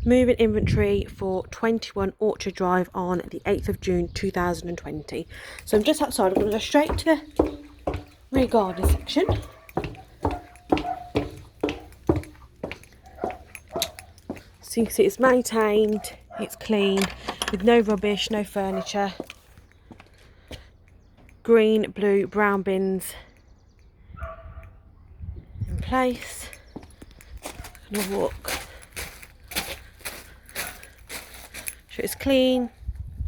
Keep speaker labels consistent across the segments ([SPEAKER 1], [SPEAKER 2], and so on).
[SPEAKER 1] moving inventory for 21 Orchard Drive on the 8th of June 2020. So I'm just outside. I'm going to go straight to the rear garden section. So you can see it's maintained, it's clean, with no rubbish, no furniture. Green, blue, brown bins in place. I'm going to walk. So it's clean,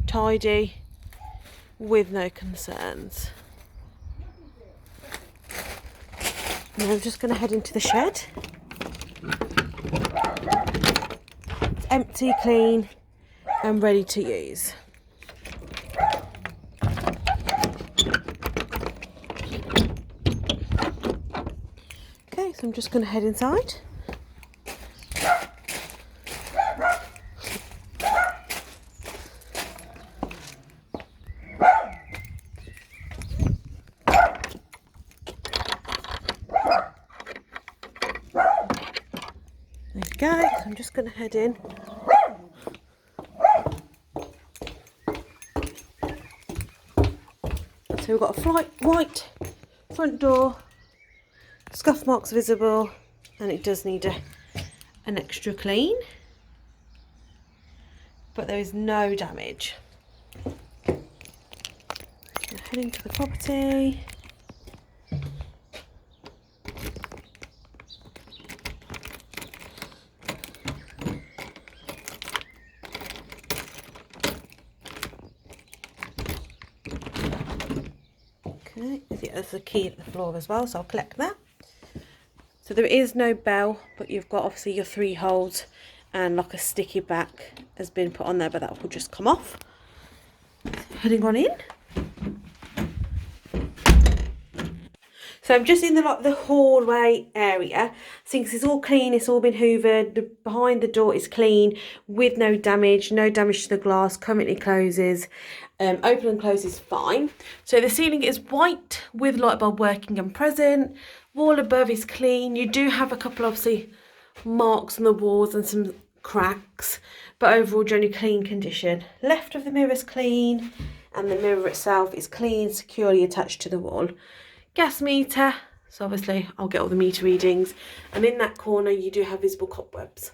[SPEAKER 1] tidy, with no concerns. Now I'm just going to head into the shed. It's empty, clean, and ready to use. Okay, so I'm just going to head inside. There you go, so I'm just going to head in. So we've got a white front door, scuff marks visible, and it does need an extra clean, but there is no damage. Heading to the property. Okay, there's a key at the floor as well, so I'll collect that. So there is no bell, but you've got obviously your 3 holes and like a sticky back has been put on there, but that will just come off. Heading on in. So I'm just in the hallway area. Since it's all clean, it's all been hoovered. Behind the door is clean with no damage to the glass. Currently closes. Open and close is fine. So the ceiling is white with light bulb working and present. Wall above is clean. You do have a couple obviously marks on the walls and some cracks, but overall generally clean condition. Left of the mirror is clean, and the mirror itself is clean, securely attached to the wall. Gas meter, so obviously I'll get all the meter readings, and in that corner you do have visible cobwebs.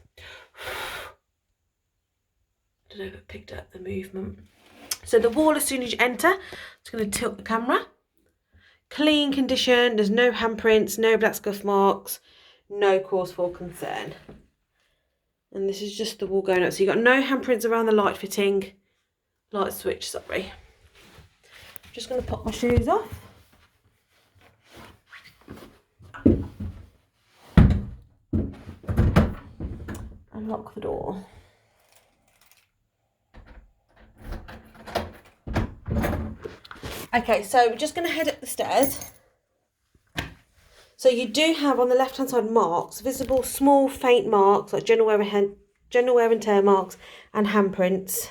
[SPEAKER 1] I don't know if it picked up the movement. So the wall, as soon as you enter, it's going to tilt the camera. Clean condition, there's no handprints, no black scuff marks, no cause for concern. And this is just the wall going up, so you've got no handprints around the light fitting, light switch, sorry. I'm just going to pop my shoes off. And lock the door. Okay, so we're just going to head up the stairs. So you do have on the left hand side marks, visible small faint marks like general wear and tear marks and handprints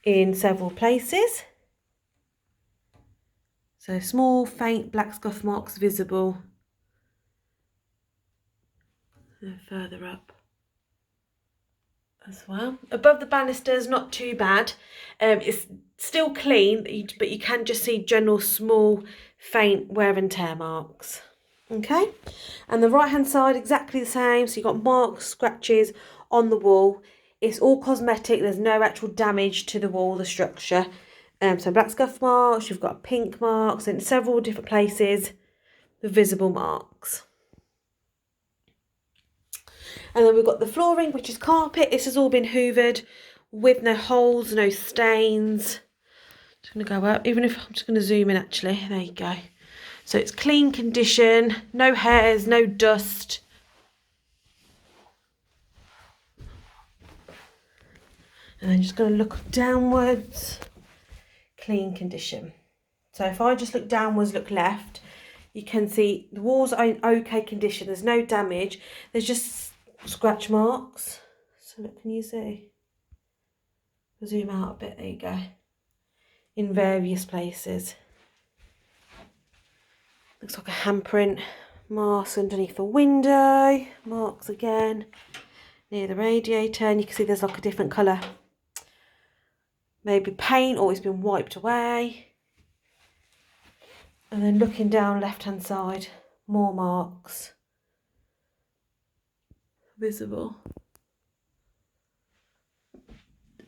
[SPEAKER 1] in several places. So small faint black scuff marks visible. And further up as well. Above the banisters, not too bad. It's still clean, but you can just see general small faint wear and tear marks. Okay, and the right hand side exactly the same. So you've got marks, scratches on the wall. It's all cosmetic, there's no actual damage to the wall, the structure. So black scuff marks, you've got pink marks in several different places with visible marks. And then we've got the flooring, which is carpet. This has all been hoovered with no holes, no stains. Just going to go up, even if I'm just going to zoom in actually. There you go. So it's clean condition, no hairs, no dust. And then just going to look downwards. Clean condition. So if I just look downwards, look left, you can see the walls are in okay condition. There's no damage. There's just scratch marks. So look, can you see? I'll zoom out a bit, there you go. In various places. Looks like a handprint. Marks underneath the window. Marks again. near the radiator, and you can see there's like a different colour. Maybe paint or it's been wiped away. And then looking down left hand side, more marks visible.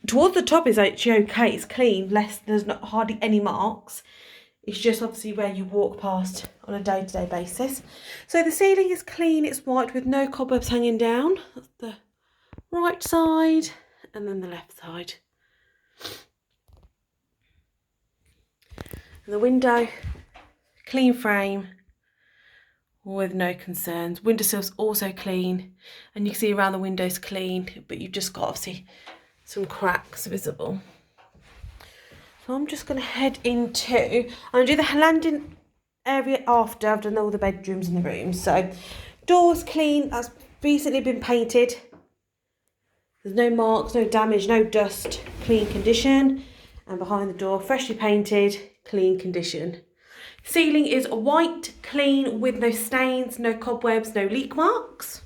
[SPEAKER 1] Towards the top is actually okay, it's clean, there's not hardly any marks. It's just obviously where you walk past on a day-to-day basis. So the ceiling is clean, it's white with no cobwebs hanging down. That's the right side and then the left side. And the window, clean frame with no concerns. Windowsill's also clean, and you can see around the windows clean, but you've just got obviously some cracks visible. So I'm just going to head into, I'm going to do the landing area after I've done all the bedrooms and the rooms. So doors clean, that's recently been painted. There's no marks, no damage, no dust, clean condition. And behind the door, freshly painted, clean condition. Ceiling is white, clean, with no stains, no cobwebs, no leak marks.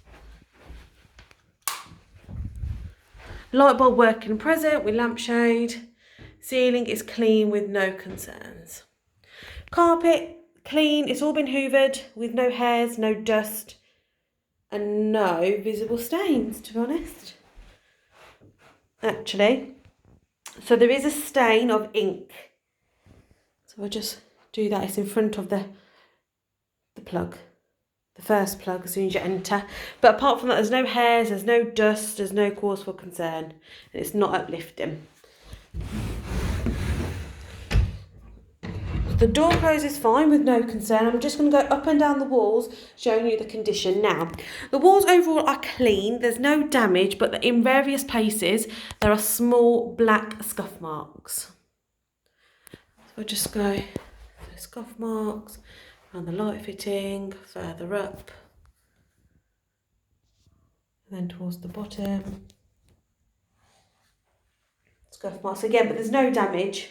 [SPEAKER 1] Light bulb working present with lampshade. Ceiling is clean with no concerns. Carpet, clean, it's all been hoovered with no hairs, no dust, and no visible stains, to be honest. Actually, so there is a stain of ink. So I'll just do that. It's in front of the plug, the first plug as soon as you enter. But apart from that, there's no hairs, there's no dust, there's no cause for concern, and it's not uplifting. The door closes fine with no concern. I'm just going to go up and down the walls showing you the condition now. The walls overall are clean, there's no damage, but in various places there are small black scuff marks. So I'll just go scuff marks around the light fitting, further up, and then towards the bottom. Scuff marks again, but there's no damage.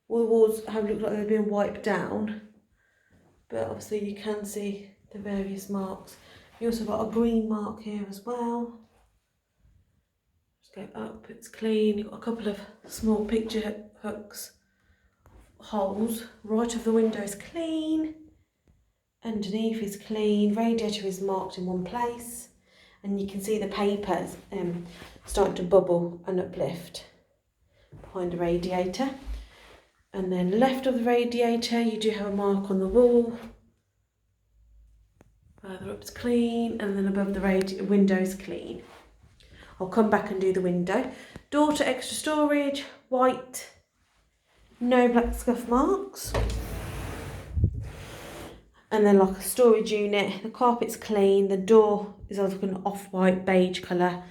[SPEAKER 1] All the walls have looked like they've been wiped down, but obviously you can see the various marks. You also got a green mark here as well. Just go up, it's clean. You've got a couple of small picture hooks, holes. Right of the window is clean. Underneath is clean. Radiator is marked in one place, and you can see the papers starting to bubble and uplift behind the radiator. And then left of the radiator, you do have a mark on the wall. Further up is clean, and then above the window is clean. I'll come back and do the window. Door to extra storage, white, no black scuff marks. And then like a storage unit, the carpet's clean, the door is like an off-white beige colour,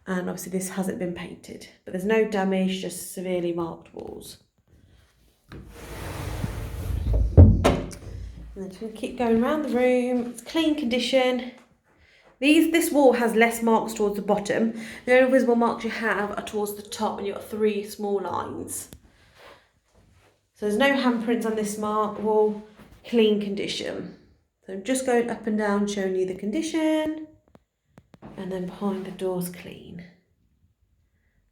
[SPEAKER 1] and obviously this hasn't been painted. But there's no damage, just severely marked walls. And then just going to keep going around the room. It's clean condition. This wall has less marks towards the bottom. The only visible marks you have are towards the top, and you've got 3 small lines. So there's no handprints on this wall. Clean condition. So I'm just going up and down showing you the condition, and then behind the door's clean.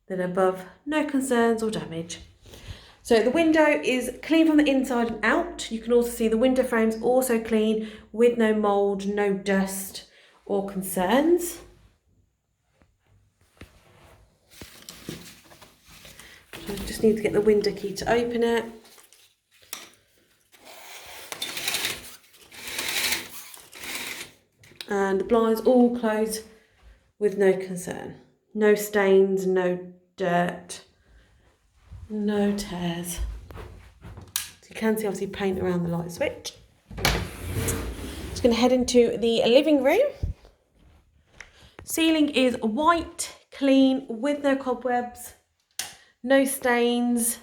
[SPEAKER 1] Then above, no concerns or damage. So the window is clean from the inside and out. You can also see the window frame's also clean with no mould, no dust or concerns. So I just need to get the window key to open it. And the blinds all close with no concern. No stains, no dirt, no tears. So you can see obviously paint around the light switch. Just going to head into the living room. Ceiling is white, clean, with no cobwebs, no stains.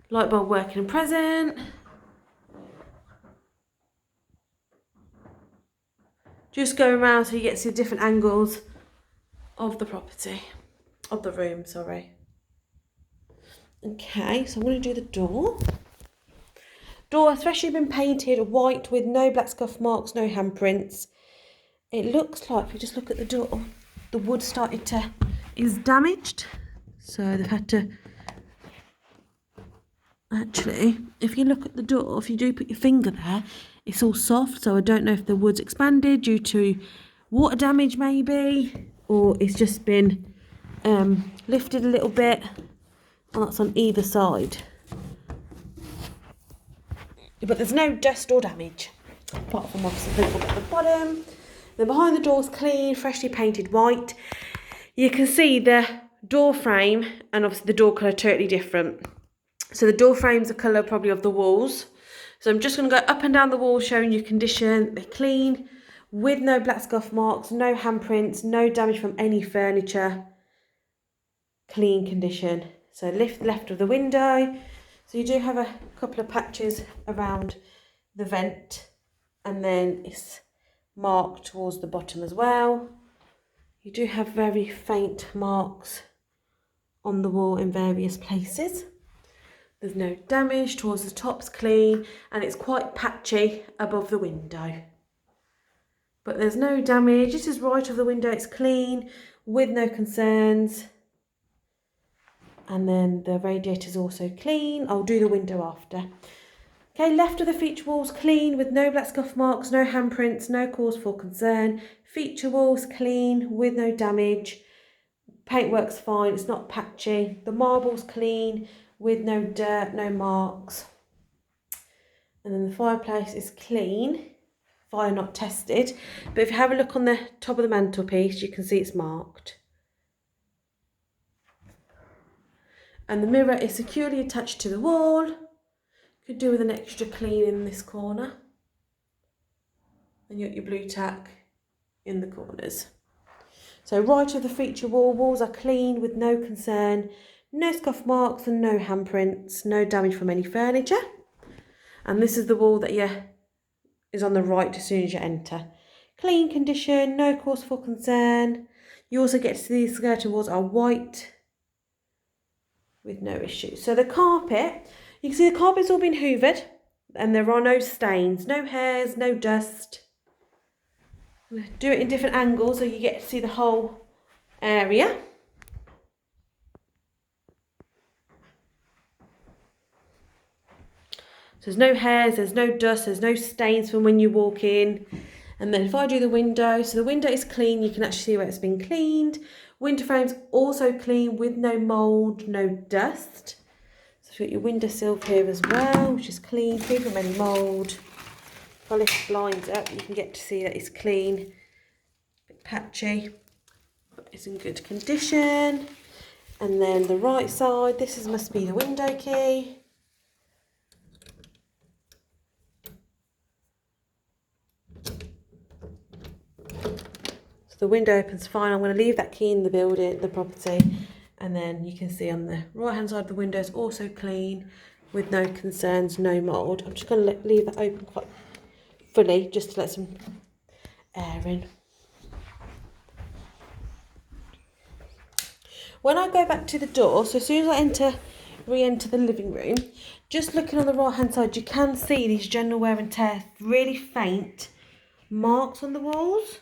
[SPEAKER 1] Light bulb working and present. Just go around so you get to see different angles of the property, of the room, sorry. Okay, so I'm going to do the door. Door has freshly been painted white with no black scuff marks, no handprints. It looks like, if you just look at the door, the wood is damaged. So they've had to, actually, if you look at the door, if you do put your finger there, it's all soft. So I don't know if the wood's expanded due to water damage maybe, or it's just been lifted a little bit. And that's on either side. But there's no dust or damage, apart from obviously the at the bottom. Then behind the door's clean, freshly painted white. You can see the door frame and obviously the door colour totally different. So the door frame's the colour probably of the walls. So I'm just going to go up and down the wall showing you condition. They're clean, with no black scuff marks, no handprints, no damage from any furniture. Clean condition. So lift left of the window. So you do have a couple of patches around the vent, and then it's marked towards the bottom as well. You do have very faint marks on the wall in various places. There's no damage towards the top's clean, and it's quite patchy above the window. But there's no damage. This is right of the window, it's clean with no concerns. And then the radiator's also clean. I'll do the window after. Okay, left of the feature walls clean with no black scuff marks, no handprints, no cause for concern. Feature walls clean with no damage. Paintwork's fine, it's not patchy. The marble's clean with no dirt, no marks. And then the fireplace is clean, fire not tested. But if you have a look on the top of the mantelpiece, you can see it's marked. And the mirror is securely attached to the wall. Could do with an extra clean in this corner. And you got your blue tack in the corners. So right of the feature wall, walls are clean with no concern, no scuff marks and no handprints, no damage from any furniture. And this is the wall that is on the right as soon as you enter. Clean condition, no cause for concern. You also get to see the skirting walls are white with no issues. So the carpet, you can see the carpet's all been hoovered and there are no stains, no hairs, no dust. Do it in different angles so you get to see the whole area. So there's no hairs, there's no dust, there's no stains from when you walk in. And then if I do the window, so the window is clean, you can actually see where it's been cleaned. Window frame's also clean with no mould, no dust. So you've got your windowsill here as well, which is clean, free from any mould. If I lift the blinds up, you can get to see that it's clean. A bit patchy, but it's in good condition. And then the right side, must be the window key. So the window opens fine. I'm going to leave that key in the property. And then you can see on the right hand side of the window is also clean with no concerns, no mould. I'm just going to leave that open quite fully just to let some air in. When I go back to the door, so as soon as I re-enter the living room, just looking on the right hand side, you can see these general wear and tear, really faint marks on the walls.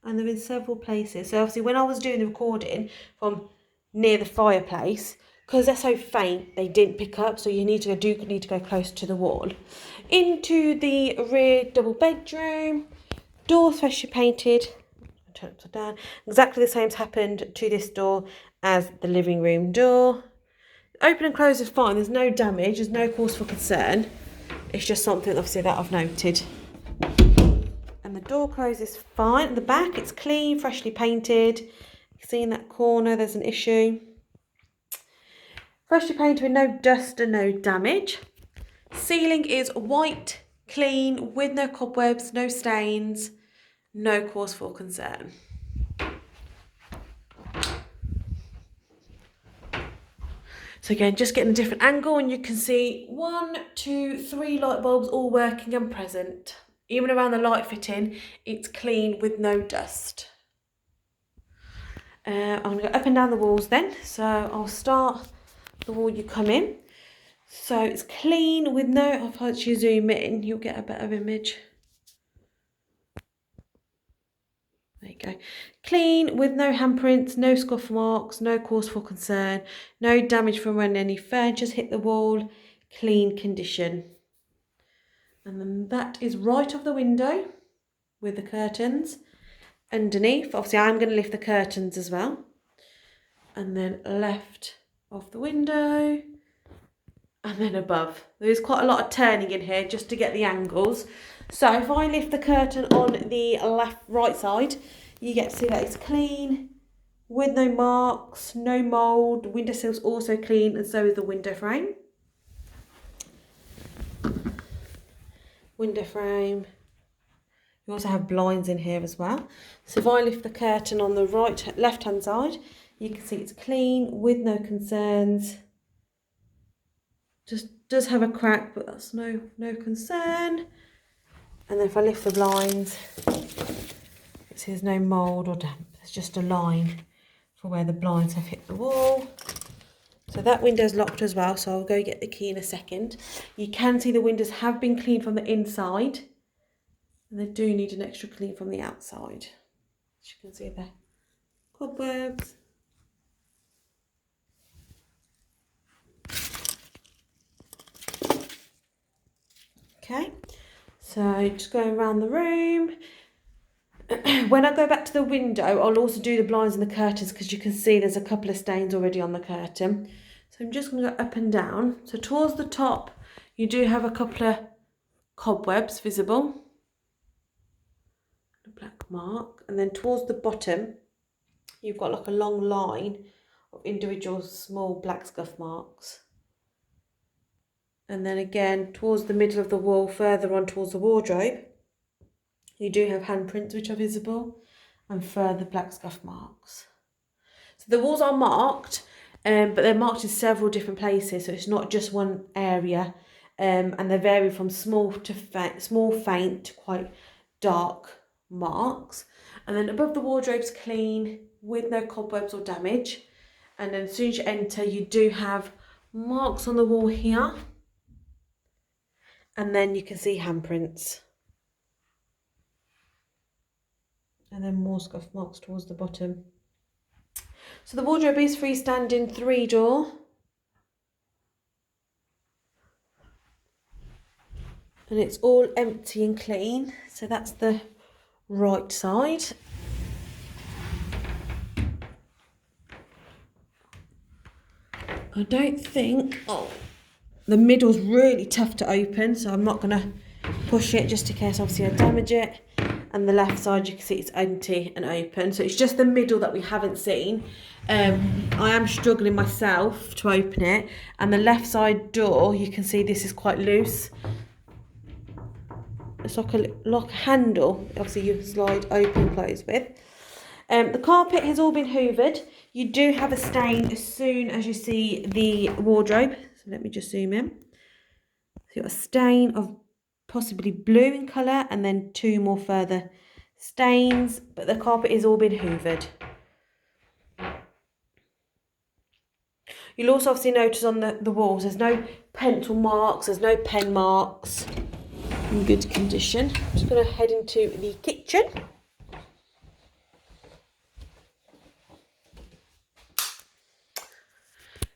[SPEAKER 1] And they're in several places. So obviously when I was doing the recording from near the fireplace, because they're so faint, they didn't pick up. So you need to go close to the wall. Into the rear double bedroom. Doors freshly painted. Turn it upside down. Exactly the same's happened to this door as the living room door. Open and close is fine. There's no damage. There's no cause for concern. It's just something obviously that I've noted. And the door closes fine. At the back, it's clean, freshly painted. You can see in that corner, there's an issue. Freshly painted with no dust and no damage. Ceiling is white, clean, with no cobwebs, no stains, no cause for concern. So again, just getting a different angle and you can see 1, 2, 3 light bulbs all working and present. Even around the light fitting, it's clean with no dust. I'm going to go up and down the walls then. So I'll start the wall you come in. So it's clean with no, if I actually zoom in, you'll get a better image. you go. Clean with no handprints, no scuff marks, no cause for concern, no damage from when any furniture's hit the wall, clean condition. And then that is right of the window with the curtains. Underneath, obviously I'm going to lift the curtains as well. And then left of the window. And then above. There's quite a lot of turning in here just to get the angles. So if I lift the curtain on the right side, you get to see that it's clean, with no marks, no mould. The windowsill's also clean, and so is the window frame. Window frame. You also have blinds in here as well. So if I lift the curtain on the left-hand side, you can see it's clean, with no concerns. Just does have a crack, but that's no concern. And then if I lift the blinds, it says no mould or damp. There's just a line for where the blinds have hit the wall. So that window's locked as well, so I'll go get the key in a second. You can see the windows have been cleaned from the inside, and they do need an extra clean from the outside. As you can see there, cobwebs. Okay, so just going around the room. When I go back to the window, I'll also do the blinds and the curtains, because you can see there's a couple of stains already on the curtain. So I'm just going to go up and down. So towards the top, you do have a couple of cobwebs visible. A black mark. And then towards the bottom, you've got like a long line of individual small black scuff marks. And then again, towards the middle of the wall, further on towards the wardrobe, you do have handprints which are visible, and further black scuff marks. So the walls are marked, but they're marked in several different places, so it's not just one area, and they vary from small, faint to quite dark marks. And then above the wardrobe's clean, with no cobwebs or damage. And then as soon as you enter, you do have marks on the wall here. And then you can see handprints. And then more scuff marks towards the bottom. So the wardrobe is freestanding 3-door. And it's all empty and clean. So that's the right side. I don't think, the middle's really tough to open, so I'm not going to push it just in case obviously I damage it. And the left side, you can see it's empty and open, so it's just the middle that we haven't seen. I am struggling myself to open it, and the left side door, you can see this is quite loose. It's like a lock handle, obviously you slide open and close with. The carpet has all been hoovered. You do have a stain as soon as you see the wardrobe. So let me just zoom in. So you've got a stain of possibly blue in colour, and then 2 more further stains, but the carpet has all been hoovered. You'll also obviously notice on the walls there's no pencil marks, there's no pen marks, in good condition. I'm just going to head into the kitchen.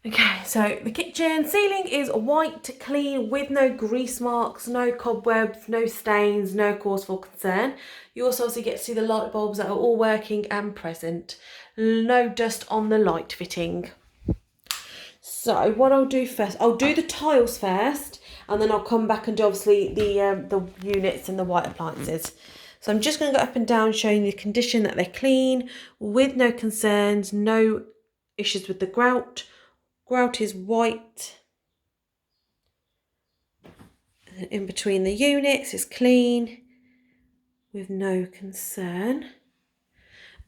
[SPEAKER 1] Okay, so the kitchen ceiling is white, clean, with no grease marks, no cobwebs, no stains, no cause for concern. You also obviously get to see the light bulbs that are all working and present. No dust on the light fitting. So what I'll do first, I'll do the tiles first, and then I'll come back and do obviously the units and the white appliances. So I'm just going to go up and down showing the condition that they're clean, with no concerns, no issues with the grout. Grout is white. And in between the units is clean, with no concern.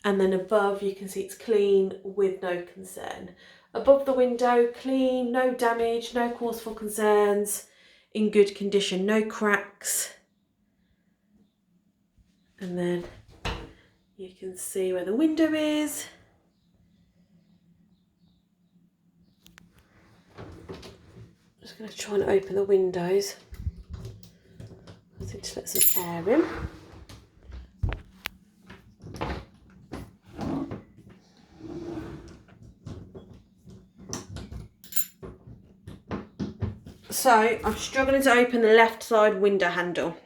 [SPEAKER 1] And then above you can see it's clean, with no concern. Above the window, clean, no damage, no cause for concerns, in good condition, no cracks. And then you can see where the window is. I'm just going to try and open the windows. I think to let some air in. So I'm struggling to open the left side window handle.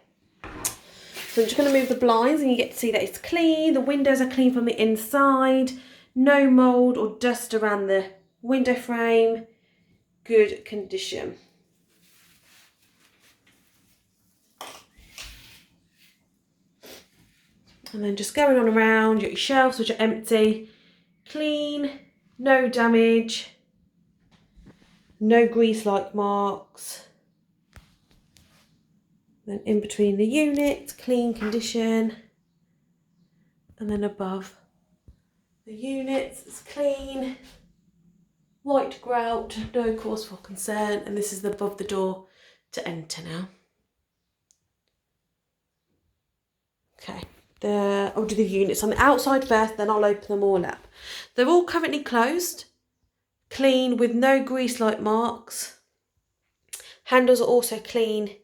[SPEAKER 1] So I'm just going to move the blinds and you get to see that it's clean. The windows are clean from the inside. No mould or dust around the window frame. Good condition. And then just going on around, your shelves which are empty. Clean, no damage, no grease-like marks. Then in between the units, clean condition. And then above the units, it's clean, white grout, no cause for concern. And this is above the door to enter now. Okay, I'll do the units on the outside first, then I'll open them all up. They're all currently closed, clean with no grease-like marks. Handles are also clean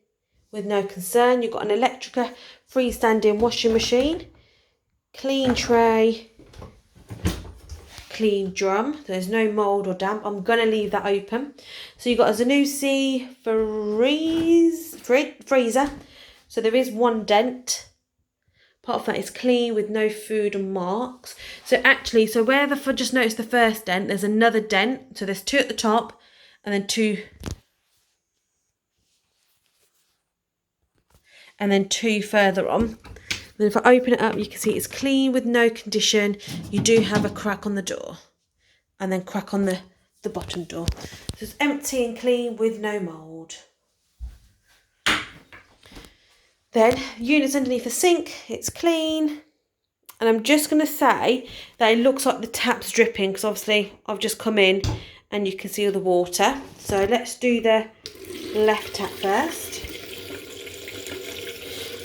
[SPEAKER 1] with no concern. You've got an Electrica freestanding washing machine, clean tray, clean drum. There's no mould or damp. I'm going to leave that open. So you've got a Zanussi freezer. So there is one dent. Part of that is clean with no food and marks. So actually, where just notice the first dent, there's another dent. So there's two at the top and then two further on. Then if I open it up, you can see it's clean with no condition. You do have a crack on the door and then crack on the bottom door. So it's empty and clean with no mould. Then units underneath the sink, it's clean. And I'm just going to say that it looks like the tap's dripping because obviously I've just come in and you can see all the water. So let's do the left tap first.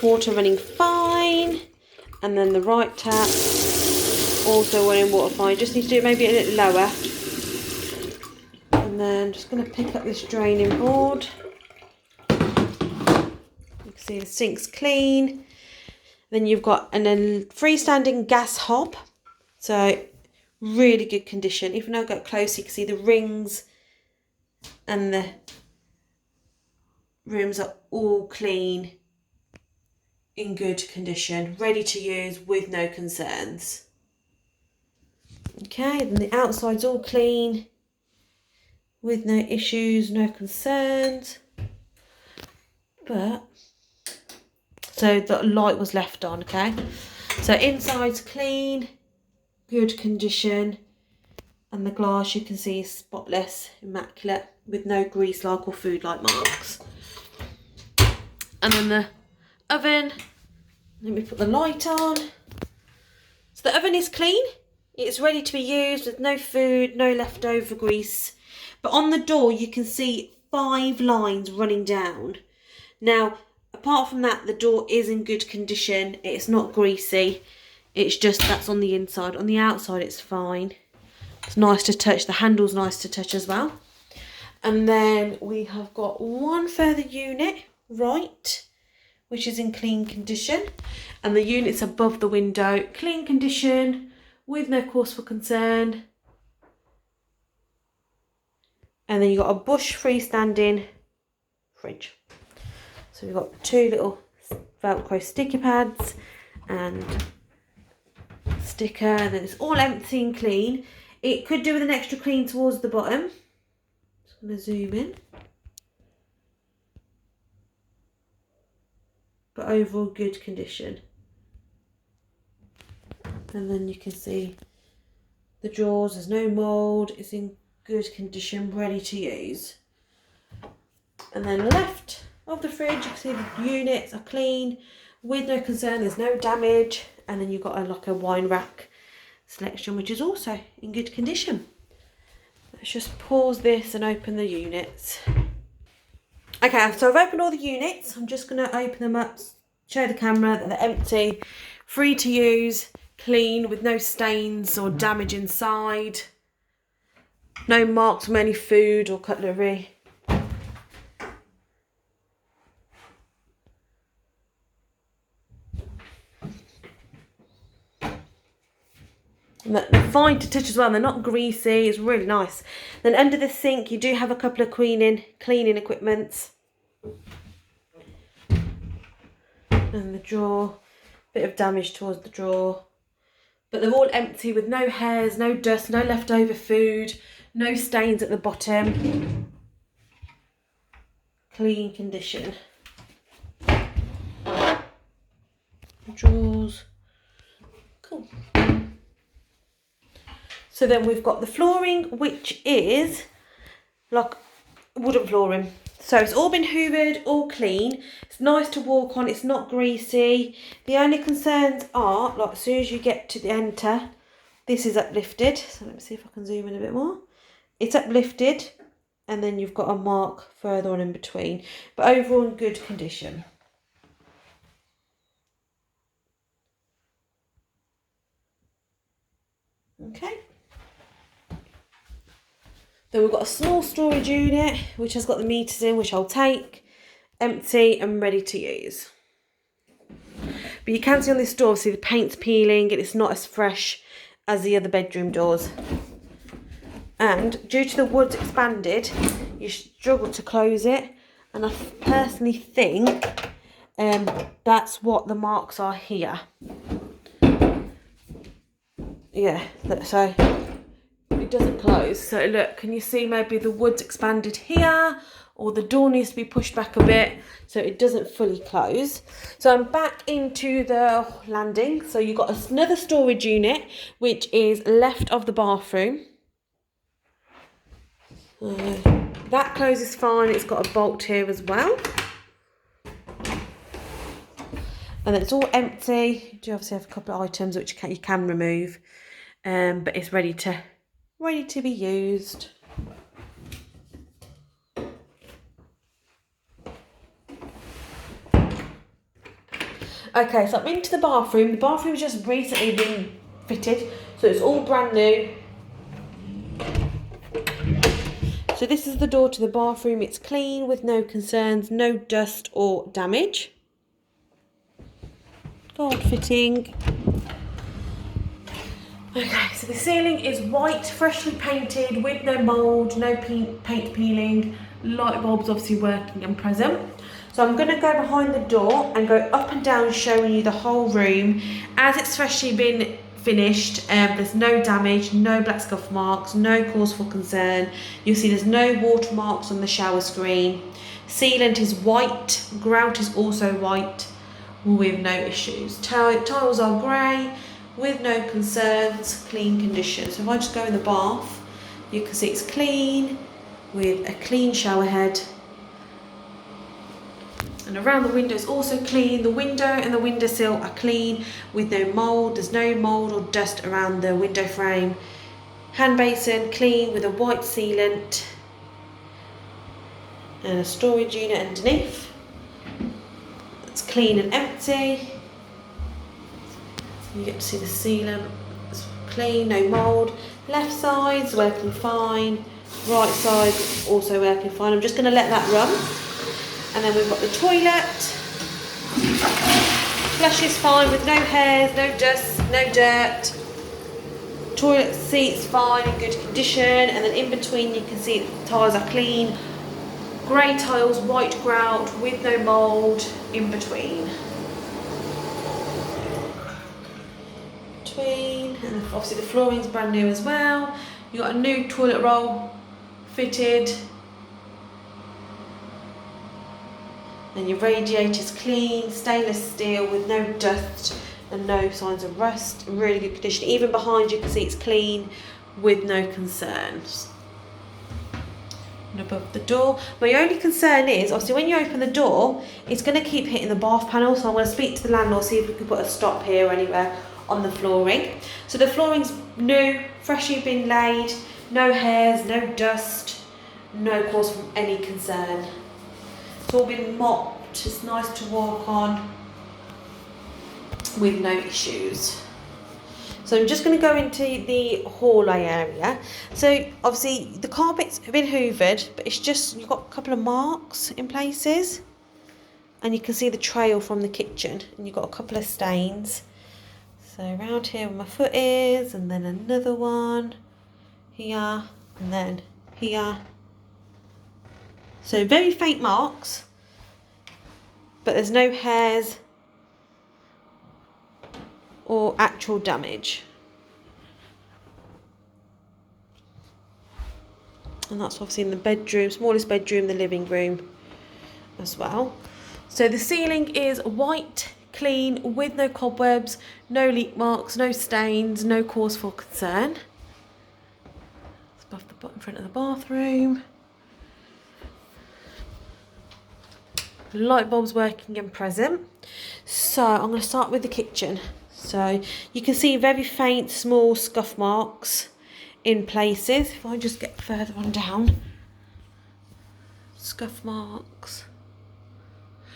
[SPEAKER 1] Water running fine. And then the right tap also running water fine. Just need to do it maybe a little lower. And then just going to pick up this draining board. You can see the sink's clean. Then you've got a freestanding gas hob. So really good condition. Even though I got close, you can see the rings and the rooms are all clean, in good condition, ready to use with no concerns. Okay, then the outside's all clean with no issues, no concerns. So the light was left on, okay? So inside's clean, good condition. And the glass you can see is spotless, immaculate, with no grease-like or food-like marks. And then the oven, let me put the light on. So the oven is clean. It's ready to be used with no food, no leftover grease. But on the door you can see 5 lines running down. Now, apart from that, the door is in good condition. It's not greasy. It's just that's on the inside. On the outside, it's fine. It's nice to touch. The handle's nice to touch as well. And then we have got one further unit, right, which is in clean condition. And the unit's above the window, clean condition, with no cause for concern. And then you've got a Bush freestanding fridge. So we've got 2 little Velcro sticker pads and sticker, and then it's all empty and clean. It could do with an extra clean towards the bottom. Just going to zoom in. But overall good condition. And then you can see the drawers, there's no mould, it's in good condition, ready to use. And then left of the fridge, you can see the units are clean, with no concern, there's no damage. And then you've got like a wine rack selection, which is also in good condition. Let's just pause this and open the units. Okay, so I've opened all the units. I'm just going to open them up, show the camera that they're empty, free to use, clean, with no stains or damage inside. No marks from any food or cutlery. And they're fine to touch as well. They're not greasy. It's really nice. Then under the sink, you do have a couple of cleaning equipments. And the drawer, bit of damage towards the drawer. But they're all empty with no hairs, no dust, no leftover food, no stains at the bottom. Clean condition. Drawers. Cool. So then we've got the flooring, which is like wooden flooring. So it's all been hoovered, all clean. It's nice to walk on, it's not greasy. The only concerns are, like as soon as you get to the enter, this is uplifted. So let me see if I can zoom in a bit more. It's uplifted, and then you've got a mark further on in between. But overall in good condition. Okay. Then we've got a small storage unit, which has got the meters in, which I'll take, empty and ready to use. But you can see on this door, obviously the paint's peeling and it's not as fresh as the other bedroom doors. And due to the wood's expanded, you struggle to close it. And I personally think that's what the marks are here. Yeah, so it doesn't close. So look, can you see maybe the wood's expanded here, or the door needs to be pushed back a bit so it doesn't fully close. So I'm back into the landing. So you've got another storage unit which is left of the bathroom. That closes fine. It's got a bolt here as well. And then it's all empty. You do obviously have a couple of items which you can remove, but it's ready to be used. Okay, so I'm into the bathroom. The bathroom's just recently been fitted, so it's all brand new. So this is the door to the bathroom. It's clean with no concerns, no dust or damage. Gold fitting. Okay, so the ceiling is white, freshly painted with no mould, no paint peeling. Light bulbs obviously working and present. So I'm going to go behind the door and go up and down showing you the whole room. As it's freshly been finished, there's no damage, no black scuff marks, no cause for concern. You'll see there's no watermarks on the shower screen. Sealant is white, grout is also white with no issues. Tiles are grey with no concerns, clean condition. So if I just go in the bath, you can see it's clean with a clean shower head. And around the window is also clean. The window and the windowsill are clean with no mould. There's no mould or dust around the window frame. Hand basin clean with a white sealant. And a storage unit underneath. It's clean and empty. You get to see the sealant. It's clean, no mould. Left side's working fine. Right side also working fine. I'm just going to let that run. And then we've got the toilet. Flush is fine with no hairs, no dust, no dirt. Toilet seat's fine, in good condition. And then in between you can see the tiles are clean. Grey tiles, white grout with no mould in between. And obviously the flooring's brand new as well. You've got a new toilet roll fitted. And your radiator's clean, stainless steel with no dust and no signs of rust. In really good condition. Even behind you can see it's clean with no concerns. And above the door. My only concern is, obviously when you open the door, it's going to keep hitting the bath panel. So I'm going to speak to the landlord, see if we can put a stop here or anywhere on the flooring. So the flooring's new, freshly been laid, no hairs, no dust, no cause for any concern. It's all been mopped, it's nice to walk on with no issues. So I'm just going to go into the hallway area. So obviously the carpet's been hoovered, but it's just, you've got a couple of marks in places. And you can see the trail from the kitchen, and you've got a couple of stains. So around here where my foot is, and then another one here, and then here. So very faint marks, but there's no hairs or actual damage. And that's obviously in the bedroom, smallest bedroom, the living room as well. So the ceiling is white, clean, with no cobwebs, no leak marks, no stains, no cause for concern. It's above the bottom front of the bathroom. Light bulbs working and present. So I'm going to start with the kitchen. So you can see very faint, small scuff marks in places. If I just get further on down, scuff marks.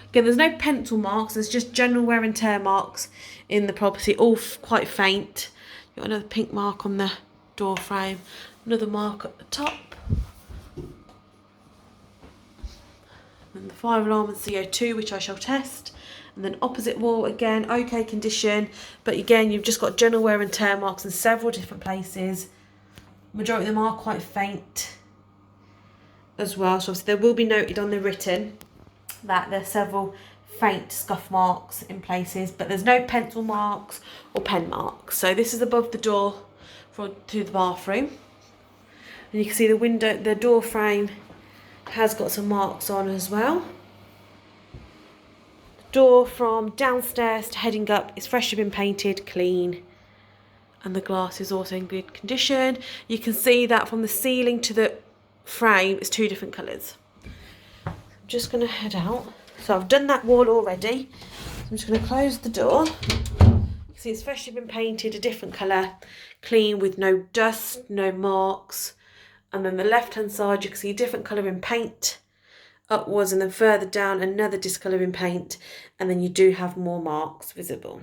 [SPEAKER 1] Again, there's no pencil marks, there's just general wear and tear marks in the property, all quite faint. You've got another pink mark on the door frame, another mark at the top. And the fire alarm and CO2, which I shall test. And then opposite wall, again, okay condition, but again, you've just got general wear and tear marks in several different places. Majority of them are quite faint as well, so obviously there will be noted on the written that there's several faint scuff marks in places, but there's no pencil marks or pen marks. So this is above the door to the bathroom, and you can see the window, the door frame has got some marks on as well. The door from downstairs to heading up is freshly been painted, clean, and the glass is also in good condition. You can see that from the ceiling to the frame it's two different colours. I'm just going to head out. So I've done that wall already. So I'm just going to close the door. You can see it's freshly been painted a different colour, clean with no dust, no marks. And then the left hand side you can see a different colour in paint upwards, and then further down another discolour in paint, and then you do have more marks visible.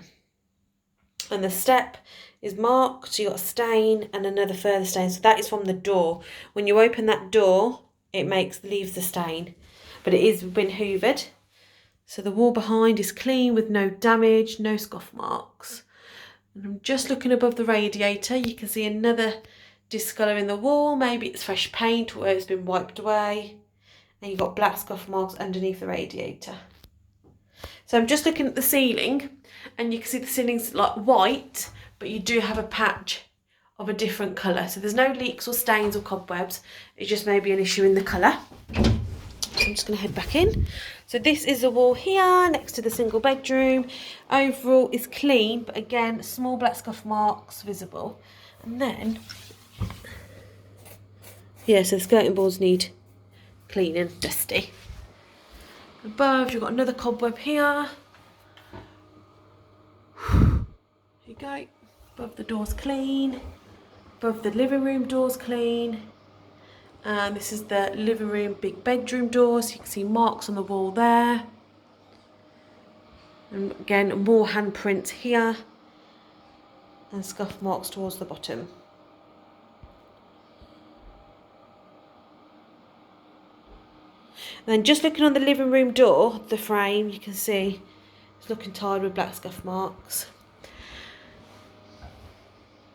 [SPEAKER 1] And the step is marked, so you've got a stain and another further stain. So that is from the door. When you open that door, it leaves the stain, but it is been hoovered. So the wall behind is clean with no damage, no scuff marks. And I'm just looking above the radiator. You can see another discolour in the wall. Maybe it's fresh paint or it's been wiped away. And you've got black scuff marks underneath the radiator. So I'm just looking at the ceiling, and you can see the ceiling's like white, but you do have a patch of a different colour. So there's no leaks or stains or cobwebs. It just may be an issue in the colour. So I'm just going to head back in. So this is the wall here next to the single bedroom. Overall is clean, but again, small black scuff marks visible. And then, yeah, so the skirting boards need cleaning, dusty. Above, you've got another cobweb here. Here you go. Above the door's clean. Above the living room door's clean. And this is the living room big bedroom door, so you can see marks on the wall there. And again, more handprints here. And scuff marks towards the bottom. And then just looking on the living room door, the frame, you can see it's looking tired with black scuff marks.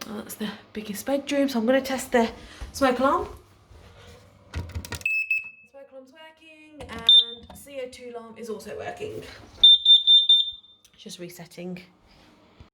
[SPEAKER 1] Oh, that's the biggest bedroom, so I'm going to test the smoke alarm. Smoke alarm's working, and CO2 alarm is also working. Just resetting.